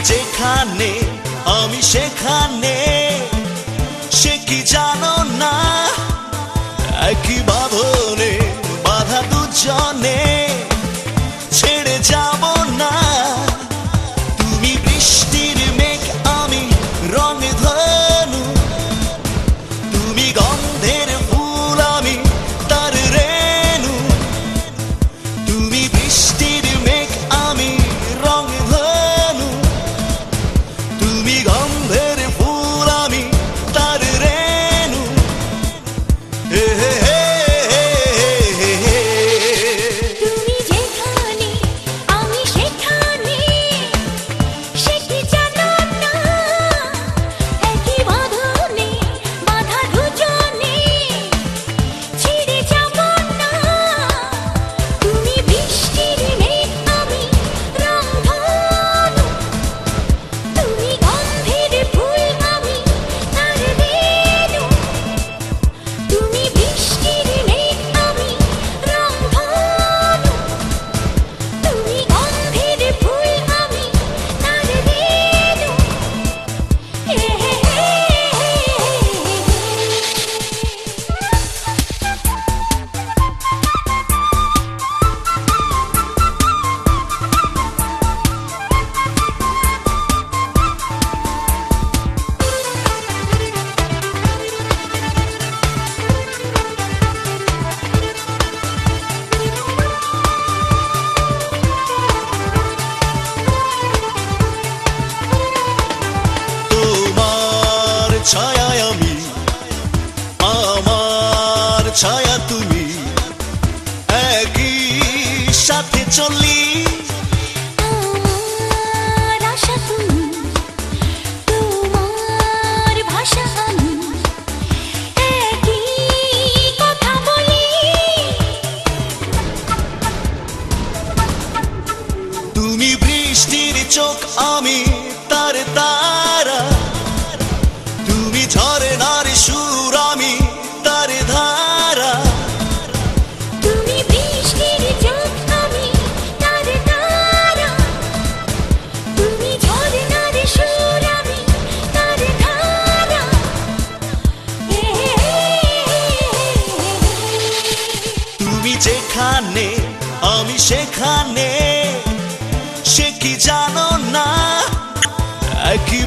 যেখানে আমি সেখানে, সে কি জানো না? একই বাঁধনে বাঁধা দুজনে, ছেড়ে যাব না। তুমি বৃষ্টির মেঘ, আমি রঙে ধনু। তুমি গন্ধের ফুল, আমি তার রেণু। তুমি বৃষ্টির মেঘ, আমি রঙে ধনু। তুমি গন্ধের ফুল, আমি তার রেণু। হে হে হে হে হে। তুমি যেখানে আমি সেখানে, সে কি জানো না? একই বাঁধনে বাঁধা দুজনে, ছেড়ে যাব না। তুমি বৃষ্টির মেঘ, আমি রংধনু। তুমি গন্ধের ফুল, আমি তার রেণু। তুমি বৃষ্টির মেঘ, আমি রংধনু। তুমি গন্ধের ফুল, আমি তার রেণু। হে হে হে হে। তোমার ছায়ায় আমি, আমার ছায়া তুমি, একই সাথে চলি। আমার আশা তুমি, তোমার ভাষা আমি, একই কথা বলি। তুমি বৃষ্টির চোখ, আমি তার তারা। তুমি ঝরনার সুর, আমি তার ধারা। তুমি বৃষ্টির চোখ, আমি তার তারা। তুমি ঝরনার সুর, আমি তার ধারা। হে হে হে হে। তুমি যেখানে আমি সেখানে, সে কি জানো না? একই